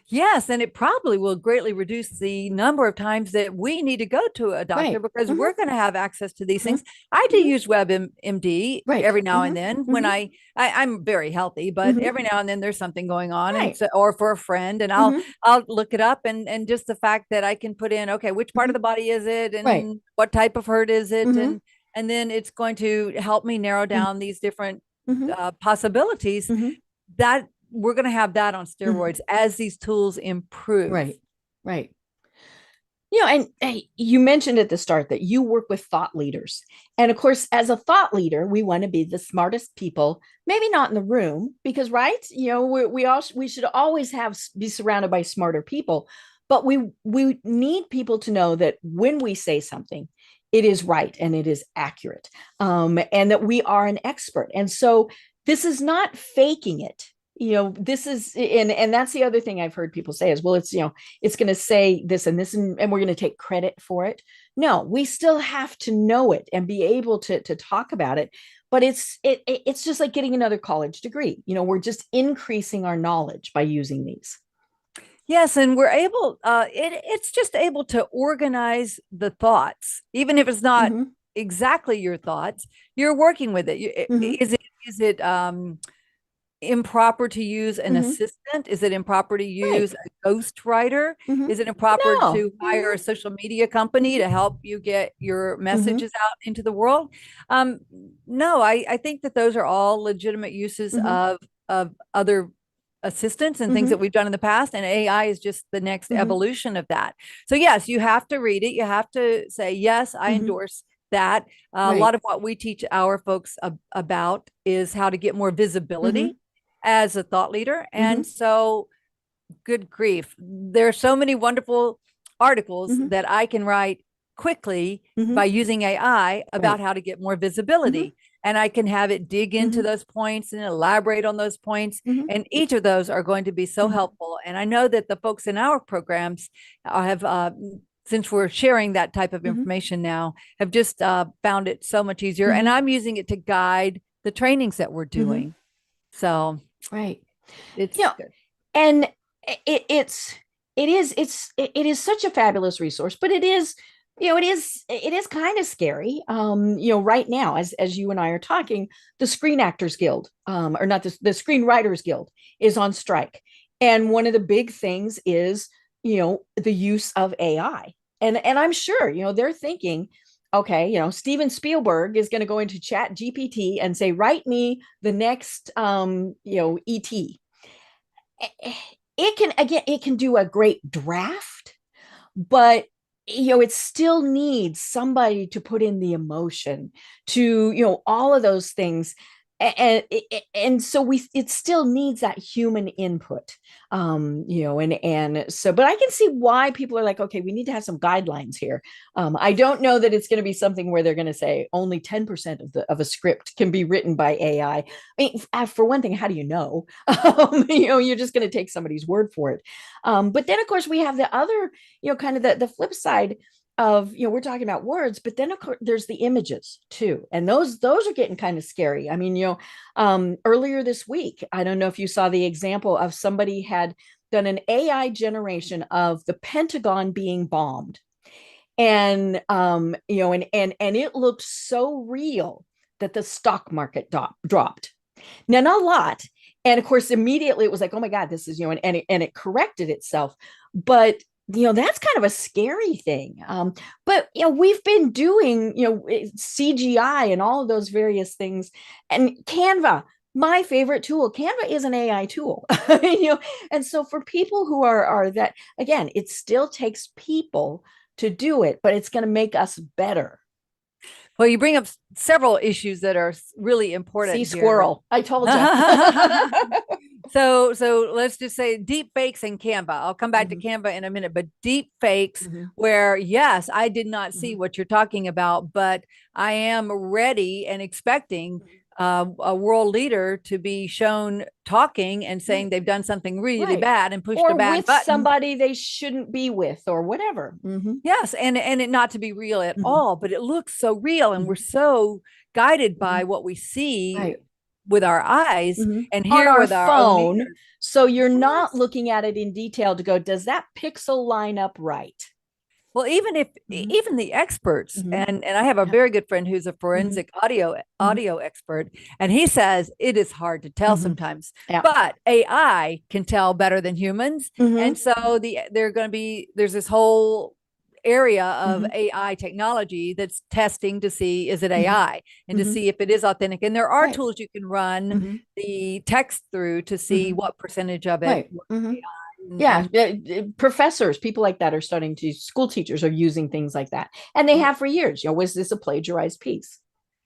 Yes, and it probably will greatly reduce the number of times that we need to go to a doctor, Right. because we're going to have access to these Mhm. things. I do use WebMD Right. every now and then when Mhm. I'm very healthy, but Mhm. every now and then there's something going on, and Right. so, or for a friend, and Mhm. I'll look it up, and just the fact that I can put in, okay, which part of Mhm. the body is it, Right. and what type of hurt is it, Mhm. and then it's going to help me narrow Mhm. down these different Mhm. possibilities. Mhm. That we're going to have that on Mhm. steroids as these tools improve. Right. Right. And hey, you mentioned at the start that you work with thought leaders. And of course, as a thought leader, we want to be the smartest people, maybe not in the room, because, right? We should always be surrounded by smarter people, but we need people to know that when we say something, it is right and it is accurate, and that we are an expert. And so this is not faking it. This is, and that's the other thing I've heard people say is, well, it's going to say this and this, and we're going to take credit for it. No, we still have to know it and be able to talk about it. But it's just like getting another college degree. We're just increasing our knowledge by using these. Yes, and we're able, it's just able to organize the thoughts, even if it's not Mm-hmm. exactly your thoughts, you're working with it. Mm-hmm. Is it improper to use an Mm-hmm. assistant? Is it improper to Right. use a ghostwriter? Mm-hmm. Is it improper No. to hire Mm-hmm. a social media company to help you get your Mm-hmm. messages out into the world? Um, no, I think that those are all legitimate uses Mm-hmm. of other assistants and things Mm-hmm. that we've done in the past, and AI is just the next Mm-hmm. evolution of that. So yes, you have to read it. You have to say, yes, I Mm-hmm. endorse that. A Right. lot of what we teach our folks about is how to get more Mm-hmm. visibility as a thought leader. Mm-hmm. And so, good grief, there are so many wonderful articles Mm-hmm. that I can write quickly Mm-hmm. by using AI about Right. how to get more Mm-hmm. visibility. And I can have it dig into Mm-hmm. those points and elaborate on those points. Mm-hmm. And each of those are going to be so Mm-hmm. helpful. And I know that the folks in our programs have, since we're sharing that type of Mm-hmm. information now, have just found it so much easier. And Mm-hmm. I'm using it to guide the trainings that we're Mm-hmm. doing. So Right. it's you know good. and it is such a fabulous resource, but it is kind of scary, right now, as you and I are talking. The Screen Actors Guild, or not, the Screenwriters Guild is on strike, and one of the big things is the use of AI. And I'm sure they're thinking, okay, Steven Spielberg is going to go into Chat GPT and say, write me the next ET. It can do a great draft, but it still needs somebody to put in the emotion, to all of those things. And so it still needs that human input. And so, but I can see why people are like, okay, we need to have some guidelines here. I don't know that it's going to be something where they're going to say only 10% of a script can be written by AI. I mean, for one thing, how do you know? You're just going to take somebody's word for it. But then, of course, we have the other, kind of the flip side of, we're talking about words, but then of course there's the images too, and those are getting kind of scary. I mean, earlier this week, I don't know if you saw the example of somebody had done an AI generation of the Pentagon being bombed, and and it looked so real that the stock market dropped. Now, not a lot. And of course, immediately it was like, oh my God, this is, and it corrected itself. But, that's kind of a scary thing. But, we've been doing, CGI and all of those various things. And Canva, my favorite tool. Canva is an AI tool. And so for people who are that, again, it still takes people to do it, but it's going to make us better. Well, you bring up several issues that are really important. See, squirrel. I told you. So let's just say deep fakes in Canva. I'll come back to Canva in a minute, but deep fakes where, yes, I did not see what you're talking about, but I am ready and expecting a world leader to be shown talking and saying they've done something really bad and pushed a bad button. Somebody they shouldn't be with or whatever. Yes, and it not to be real at all, but it looks so real, and we're so guided by what we see with our eyes and hear with our phone. So you're not looking at it in detail to go, does that pixel line up right? Well, even the experts, and I have a very good friend who's a forensic audio expert, and he says it is hard to tell sometimes, but AI can tell better than humans. And so there's this whole area of AI technology that's testing to see, is it AI, and to see if it is authentic. And there are tools you can run the text through to see what percentage of it yeah, professors, people like that are starting to, school teachers are using things like that, and they have for years. Was this a plagiarized piece?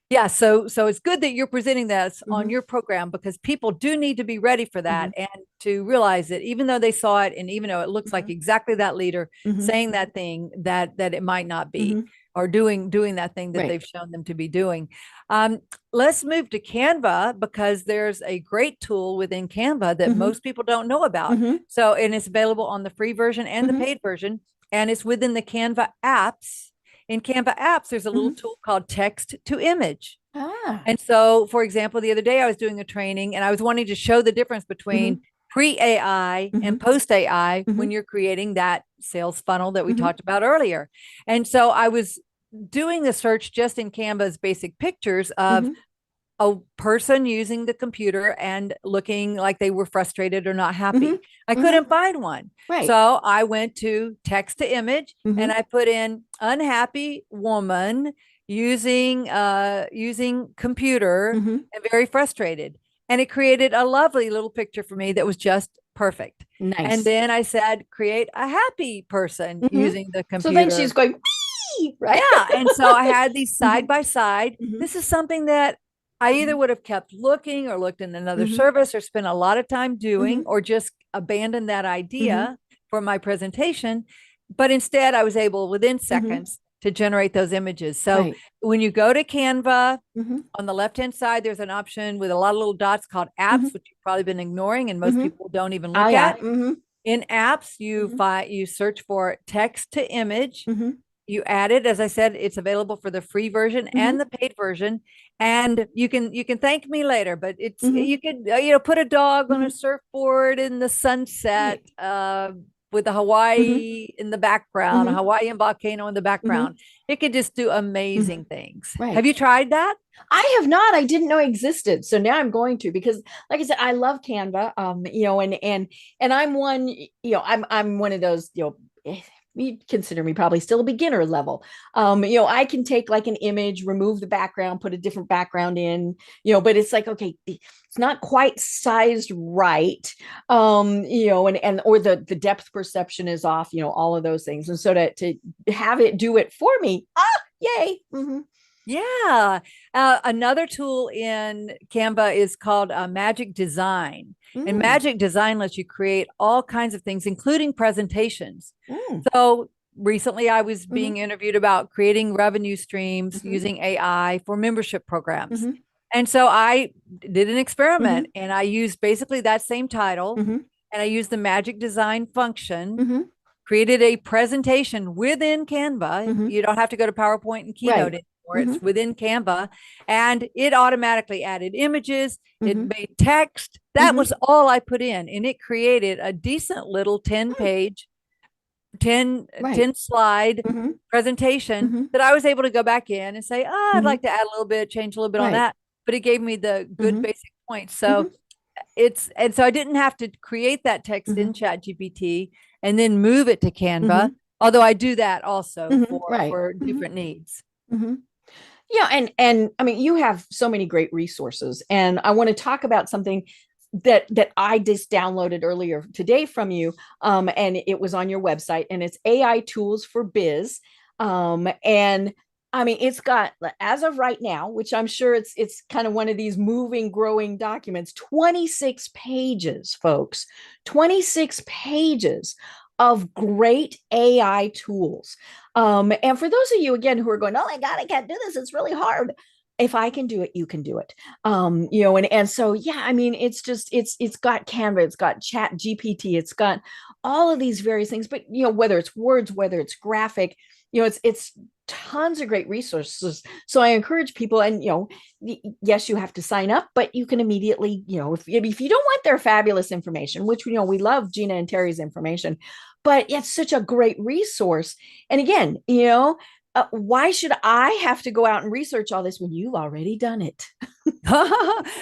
Yeah, so it's good that you're presenting this on your program, because people do need to be ready for that and to realize that even though they saw it, and even though it looks like exactly that leader saying that thing, that it might not be, or doing that thing that they've shown them to be doing. Let's move to Canva, because there's a great tool within Canva that most people don't know about. So, and it's available on the free version and the paid version, and it's within the Canva apps. In Canva apps, there's a little tool called text to image. And so, for example, the other day I was doing a training and I was wanting to show the difference between pre-AI and post-AI when you're creating that sales funnel that we talked about earlier. And so I was doing the search just in Canva's basic pictures of a person using the computer and looking like they were frustrated or not happy. I couldn't find one. So I went to text to image and I put in unhappy woman using computer and very frustrated. And it created a lovely little picture for me that was just perfect. Nice. And then I said, create a happy person using the computer. So then she's going, right? Yeah. And so I had these side by side. This is something that I either would have kept looking or looked in another service or spent a lot of time doing or just abandoned that idea for my presentation. But instead, I was able within seconds to generate those images. So when you go to Canva, on the left-hand side, there's an option with a lot of little dots called apps, which you've probably been ignoring and most people don't even look at. In apps, you search for text to image. You add it. As I said, it's available for the free version and the paid version. And you can thank me later, but it's you could put a dog on a surfboard in the sunset with the Hawaii in the background, a Hawaiian volcano in the background. It could just do amazing things. Have you tried that? I have not. I didn't know it existed. So now I'm going to, because like I said, I love Canva. And I'm one, I'm one of those, you consider me probably still a beginner level. I can take like an image, remove the background, put a different background in, but it's like, okay, it's not quite sized right. Or the depth perception is off, all of those things. And so to have it do it for me, yay. Yeah. Another tool in Canva is called Magic Design. And Magic Design lets you create all kinds of things, including presentations. So recently I was being interviewed about creating revenue streams using AI for membership programs. And so I did an experiment and I used basically that same title and I used the Magic Design function, created a presentation within Canva. You don't have to go to PowerPoint and Keynote anymore. It's within Canva, and it automatically added images. It made text. That was all I put in, and it created a decent little 10-page Right. 10 slide Mm-hmm. presentation Mm-hmm. that I was able to go back in and say, oh, I'd Mm-hmm. like to add a little bit, change a little bit on Right. that. But it gave me the good Mm-hmm. basic points. Mm-hmm. So I didn't have to create that text Mm-hmm. in Chat GPT and then move it to Mm-hmm. Canva. Although I do that also Mm-hmm. Right. for Mm-hmm. different needs. Mm-hmm. Yeah, and I mean, you have so many great resources, and I want to talk about something that I just downloaded earlier today from you, and it was on your website, and it's AI tools for biz, and I mean, it's got, as of right now, which I'm sure it's kind of one of these moving, growing documents, 26 pages, folks, 26 pages of great AI tools. And for those of you again who are going, oh my God, I can't do this, it's really hard. If I can do it, you can do it. And so yeah, I mean, it's got Canva, it's got Chat GPT, it's got all of these various things, but whether it's words, whether it's graphic, it's tons of great resources. So I encourage people, and yes, you have to sign up, but you can immediately, if you don't want their fabulous information, which we love Gina and Terry's information, but it's such a great resource. And again, why should I have to go out and research all this when you've already done it?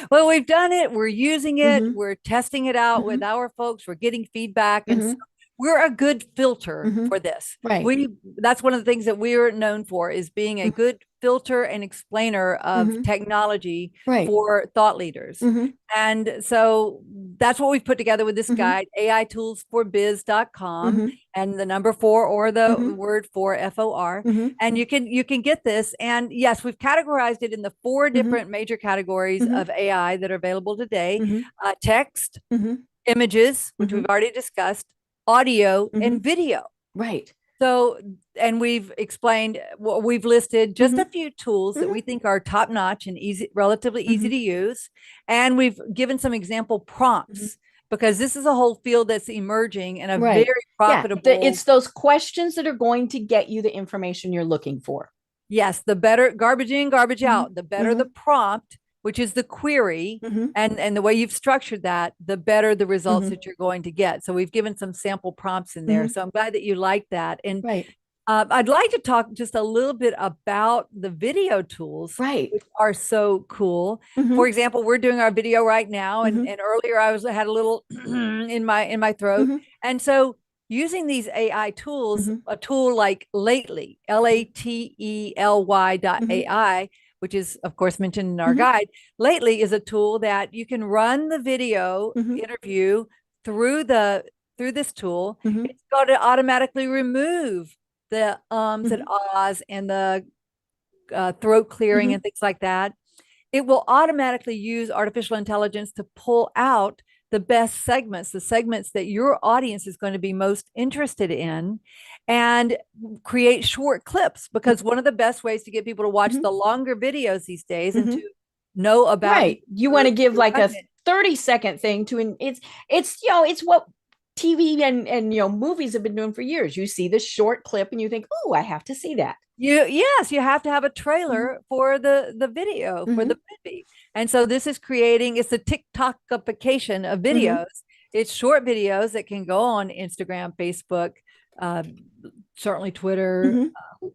Well, we've done it. We're using it. Mm-hmm. We're testing it out with Mm-hmm. our folks. We're getting feedback. And so Mm-hmm. we're a good filter Mm-hmm. for this. Right. That's one of the things that we're known for, is being a good filter and explainer of Mm-hmm. technology Right. for thought leaders. Mm-hmm. And so that's what we've put together with this Mm-hmm. guide, AItoolsforbiz.com, Mm-hmm. and the number 4 or the Mm-hmm. word for FOR. Mm-hmm. And you can get this. And yes, we've categorized it in the 4 Mm-hmm. different major categories Mm-hmm. of AI that are available today: Mm-hmm. text, Mm-hmm. images, which Mm-hmm. we've already discussed, audio, Mm-hmm. and video. Right. So, and we've explained, we've listed just Mm-hmm. a few tools that Mm-hmm. we think are top notch and easy, relatively easy Mm-hmm. to use. And we've given some example Mm-hmm. prompts, because this is a whole field that's emerging and a Right. very Yeah. profitable. It's those questions that are going to get you the information you're looking for. Yes, the better garbage in, garbage Mm-hmm. out, the better Mm-hmm. the prompt, which is the query, Mm-hmm. and the way you've structured that, the better the results Mm-hmm. that you're going to get. So we've given some sample prompts in there. Mm-hmm. So I'm glad that you like that. And Right. I'd like to talk just a little bit about the video tools, Right. which are so cool. Mm-hmm. For example, we're doing our video right now, and, Mm-hmm. and earlier I had a little in my throat. Mm-hmm. And so using these AI tools, Mm-hmm. a tool like Lately, LATELY.ai, which is of course mentioned in our Mm-hmm. guide. Lately is a tool that you can run the video Mm-hmm. interview through this tool. Mm-hmm. It's going to automatically remove the ums and Mm-hmm. ahs and the throat clearing Mm-hmm. and things like that. It will automatically use artificial intelligence to pull out the best segments, the segments that your audience is going to be most interested in, and create short clips. Because one of the best ways to get people to watch Mm-hmm. the longer videos these days and Mm-hmm. to know about Right. You want to give like a content. 30-second thing to it's it's what TV and movies have been doing for years. You see this short clip and you think, oh, I have to see that. Yes, you have to have a Mm-hmm. trailer for the video for Mm-hmm. the movie. And so this is creating, it's a TikTokification of Mm-hmm. videos. It's short videos that can go on Instagram, Facebook, uh, certainly Twitter, Mm-hmm.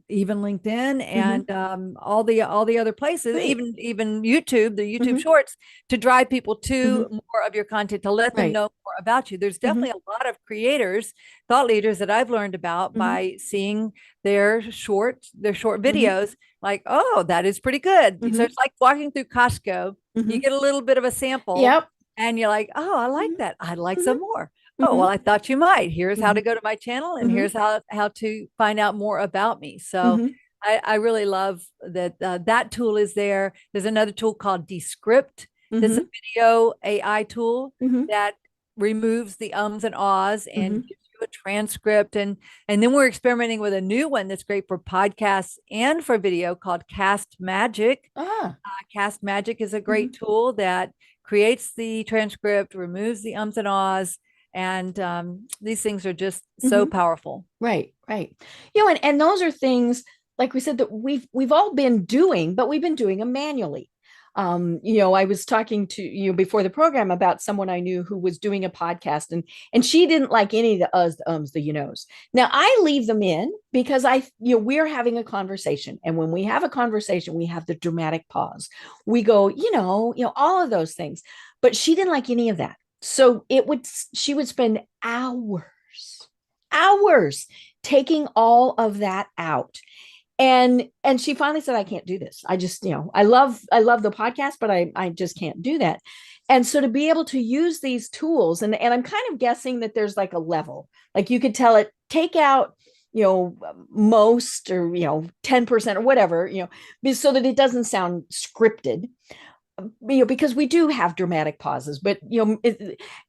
even LinkedIn, Mm-hmm. and all the other places, Right. even YouTube, the YouTube Mm-hmm. Shorts, to drive people to Mm-hmm. more of your content, to let them Right. know more about you. There's Mm-hmm. definitely a lot of creators, thought leaders that I've learned about Mm-hmm. by seeing their short Mm-hmm. videos. Like, oh, that is pretty good. So Mm-hmm. it's like walking through Costco. Mm-hmm. You get a little bit of a sample, Yep. and you're like, oh, I like Mm-hmm. that. I'd like Mm-hmm. some more. Oh, Mm-hmm. well, I thought you might. Here's how Mm-hmm. to go to my channel, and Mm-hmm. here's how to find out more about me. So Mm-hmm. I really love that that tool is there. There's another tool called Descript. That's Mm-hmm. a video AI tool Mm-hmm. that removes the ums and ahs and Mm-hmm. gives you a transcript. And then we're experimenting with a new one that's great for podcasts and for video, called Cast Magic. Ah. Cast Magic is a great tool that creates the transcript, removes the ums and ahs, and these things are just so Mm-hmm. powerful. Right. Right. And those are things, like we said, that we've all been doing, but we've been doing them manually. I was talking to you before the program about someone I knew who was doing a podcast, and she didn't like any of the uhs, the ums, the knows. Now I leave them in because we're having a conversation, and when we have a conversation, we have the dramatic pause. We go, all of those things, but she didn't like any of that. So she would spend hours taking all of that out. And she finally said, I can't do this. I just, I love the podcast, but I just can't do that. And so to be able to use these tools, and I'm kind of guessing that there's like a level, like you could tell it, take out, most, or 10% or whatever, so that it doesn't sound scripted, because we do have dramatic pauses, but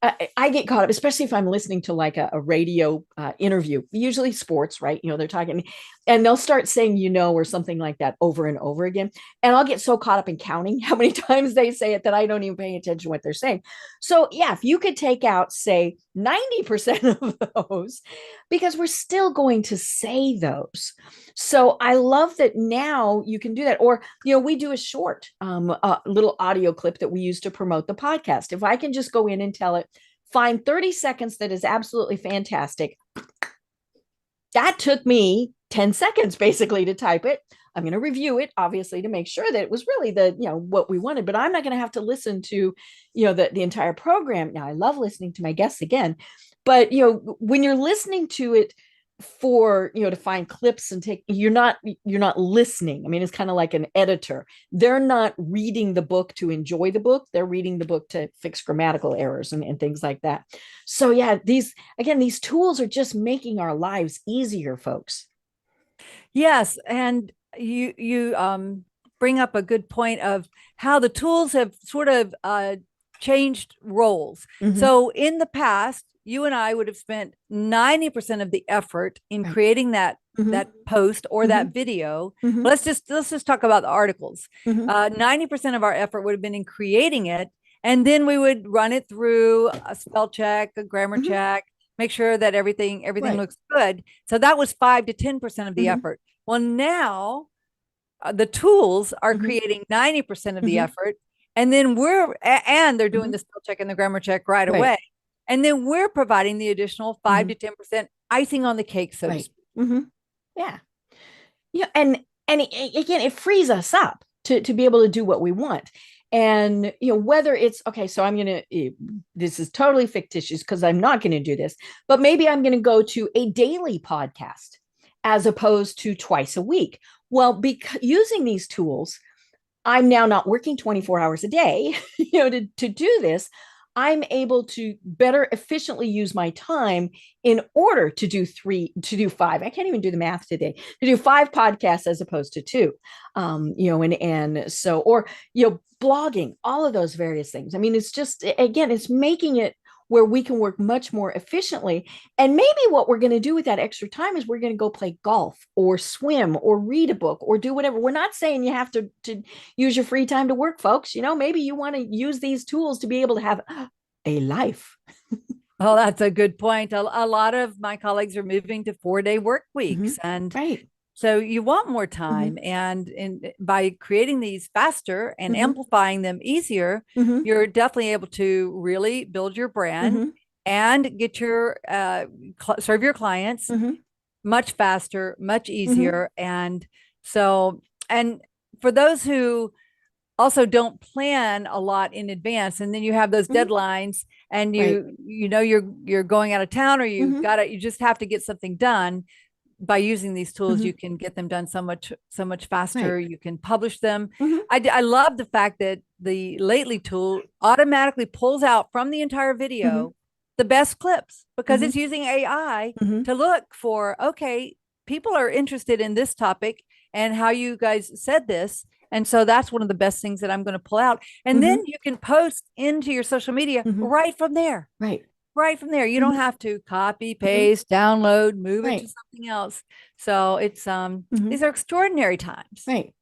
I get caught up, especially if I'm listening to like a radio interview, usually sports, right? They're talking, and they'll start saying, or something like that over and over again, and I'll get so caught up in counting how many times they say it that I don't even pay attention to what they're saying. So yeah, if you could take out, say, 90% of those, because we're still going to say those. So I love that now you can do that. Or, we do a short little audio clip that we use to promote the podcast. If I can just go in and tell it, find 30 seconds that is absolutely fantastic. That took me 10 seconds basically to type it. I'm going to review it, obviously, to make sure that it was really what we wanted, but I'm not going to have to listen to, the entire program. Now, I love listening to my guests again, but, when you're listening to it for, to find clips and you're not listening. I mean, it's kind of like an editor. They're not reading the book to enjoy the book. They're reading the book to fix grammatical errors and things like that. So yeah, these tools are just making our lives easier, folks. Yes. And you bring up a good point of how the tools have sort of changed roles. Mm-hmm. So in the past, you and I would have spent 90% of the effort in creating that post or that video. Let's just talk about the articles. 90% of our effort would have been in creating it, and then we would run it through a spell check, a grammar check, make sure that everything looks good. So that was 5 to 10% of the effort. Well, now the tools are creating 90% of the effort, and then they're doing the spell check and the grammar check right away. And then we're providing the additional 5 to 10% icing on the cake, so to speak. Yeah. Yeah. And again, it frees us up to be able to do what we want. And, whether it's, okay, so this is totally fictitious because I'm not going to do this, but maybe I'm going to go to a daily podcast as opposed to twice a week. Well, because using these tools, I'm now not working 24 hours a day, to do this. I'm able to better efficiently use my time in order to do 5. I can't even do the math today, to do 5 podcasts as opposed to 2, and so, or, blogging, all of those various things. I mean, it's just, again, it's making it where we can work much more efficiently. And maybe what we're going to do with that extra time is we're going to go play golf or swim or read a book or do whatever. We're not saying you have to use your free time to work, folks. Maybe you want to use these tools to be able to have a life. Oh, that's a good point. A lot of my colleagues are moving to 4-day work weeks. And so you want more time, and by creating these faster and amplifying them easier, you're definitely able to really build your brand and get your serve your clients much faster, much easier. And so, and for those who also don't plan a lot in advance, and then you have those deadlines, and you're going out of town, or you just have to get something done. By using these tools, you can get them done so much faster. You can publish them. I love the fact that the Lately tool automatically pulls out from the entire video the best clips, because it's using AI to look for, okay, people are interested in this topic and how you guys said this. And so that's one of the best things that I'm going to pull out. And then you can post into your social media right from there. Right from there. You don't have to copy, paste, download, move it to something else. So it's these are extraordinary times. Right.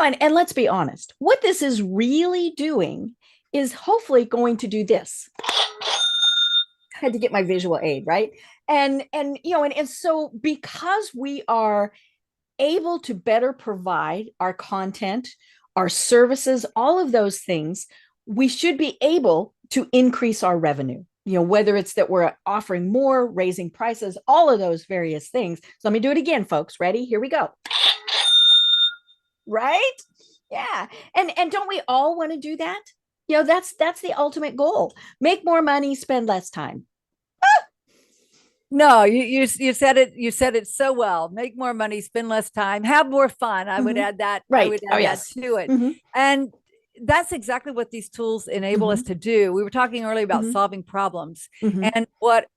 And let's be honest, what this is really doing is hopefully going to do this. I had to get my visual aid, right? And so because we are able to better provide our content, our services, all of those things, we should be able to increase our revenue. Whether it's that we're offering more, raising prices, all of those various things. So let me do it again, folks. Ready? Here we go. Right? Yeah. And don't we all want to do that? That's the ultimate goal. Make more money, spend less time. No, you said it. You said it so well. Make more money, spend less time, have more fun. I would add that. Right. I would add that to it. And that's exactly what these tools enable us to do. We were talking earlier about solving problems, and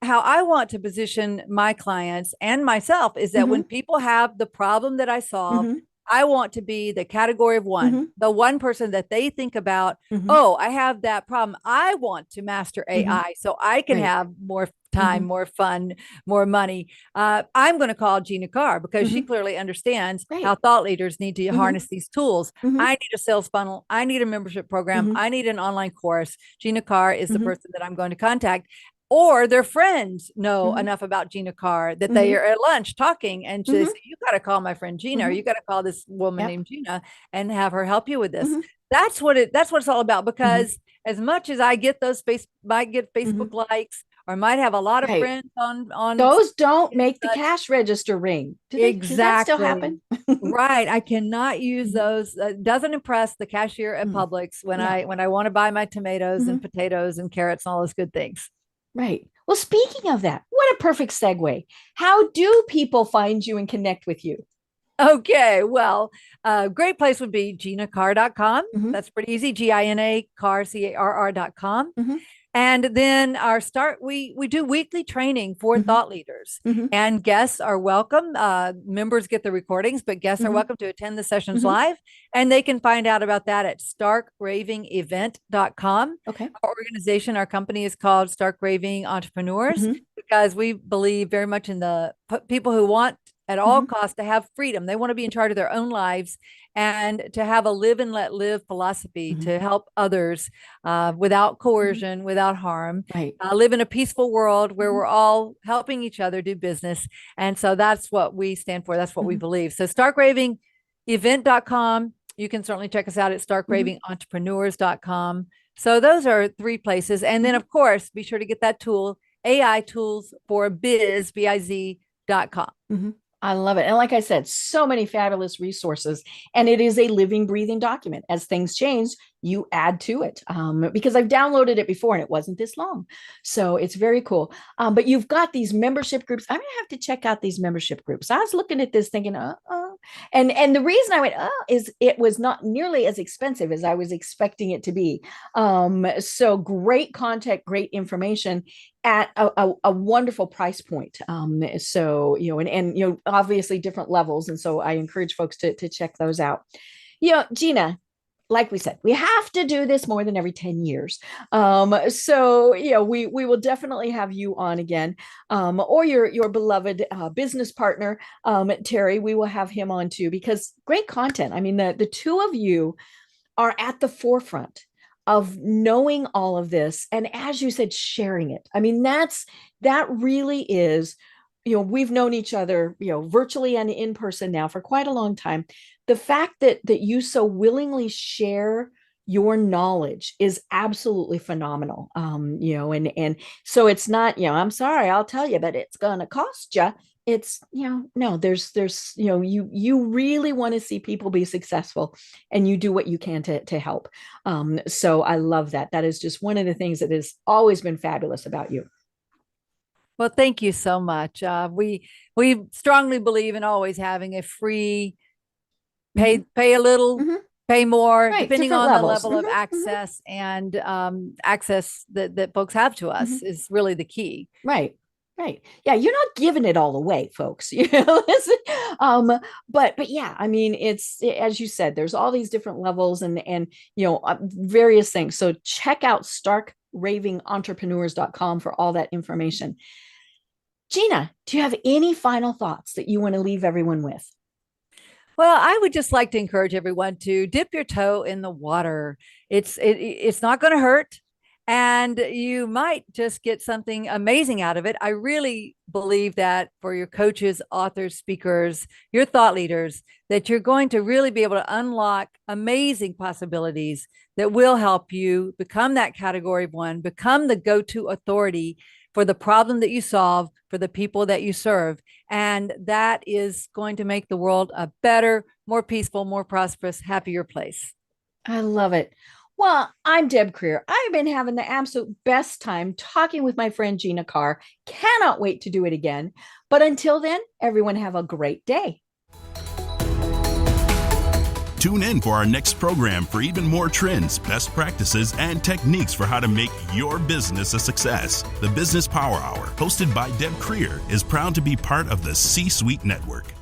how I want to position my clients and myself is that when people have the problem that I solve, I want to be the category of one, the one person that they think about. Oh, I have that problem. I want to master AI so I can have more time, more fun, more money. I'm going to call Gina Carr because she clearly understands how thought leaders need to harness these tools. I need a sales funnel. I need a membership program. I need an online course. Gina Carr is the person that I'm going to contact. Or their friends know enough about Gina Carr that they are at lunch talking, and she say, you got to call my friend Gina, or you got to call this woman named Gina and have her help you with this. That's what it's all about. Because as much as I get might get Facebook likes, or might have a lot of friends on those don't make the cash register ring. Exactly. Does that still happen? Right. I cannot use those. Doesn't impress the cashier at Publix when I want to buy my tomatoes and potatoes and carrots and all those good things. Right. Well, speaking of that, what a perfect segue. How do people find you and connect with you? Okay. Well, a great place would be ginacarr.com. That's pretty easy. GINA Carr, CARR.com. And then we do weekly training for thought leaders, and guests are welcome. Members get the recordings, but guests are welcome to attend the sessions live, and they can find out about that at starkravingevent.com. Okay. Our company is called Stark Raving Entrepreneurs because we believe very much in the people who want at all costs to have freedom. They want to be in charge of their own lives and to have a live and let live philosophy to help others without coercion, without harm, live in a peaceful world where we're all helping each other do business. And so that's what we stand for. That's what we believe. So starkravingevent.com. You can certainly check us out at starkravingentrepreneurs.com. So those are three places. And then, of course, be sure to get that tool, AI Tools for Biz, biz.com. I love it. And like I said, so many fabulous resources, and it is a living, breathing document. As things change, you add to it, because I've downloaded it before and it wasn't this long. So it's very cool. But you've got these membership groups. I'm going to have to check out these membership groups. I was looking at this thinking, and the reason I went, is it was not nearly as expensive as I was expecting it to be. So great content, great information at a wonderful price point. So, and obviously different levels. And so I encourage folks to check those out. Gina, like we said, we have to do this more than every 10 years. So, we will definitely have you on again, or your beloved business partner, Terry. We will have him on too, because great content. I mean, the two of you are at the forefront of knowing all of this. And as you said, sharing it. I mean, that really is, we've known each other, virtually and in person now for quite a long time. The fact that you so willingly share your knowledge is absolutely phenomenal. And so it's not, I'm sorry, I'll tell you, but it's going to cost you. It's, no, there's, you really want to see people be successful, and you do what you can to help. So I love that. That is just one of the things that has always been fabulous about you. Well, thank you so much. We strongly believe in always having a free pay a little, pay more, depending on levels. The level of access and access that folks have to us is really the key. Right. Yeah. You're not giving it all away, folks. But yeah, I mean, it's, as you said, there's all these different levels and various things. So check out starkravingentrepreneurs.com for all that information. Gina, do you have any final thoughts that you want to leave everyone with? Well, I would just like to encourage everyone to dip your toe in the water. It's not going to hurt. and you might just get something amazing out of it. I really believe that for your coaches, authors, speakers, your thought leaders, that you're going to really be able to unlock amazing possibilities that will help you become that category of one, become the go-to authority for the problem that you solve, for the people that you serve. And that is going to make the world a better, more peaceful, more prosperous, happier place. I love it. Well, I'm Deb Creer. I've been having the absolute best time talking with my friend Gina Carr. Cannot wait to do it again. But until then, everyone have a great day. Tune in for our next program for even more trends, best practices, and techniques for how to make your business a success. The Business Power Hour, hosted by Deb Creer, is proud to be part of the C-Suite Network.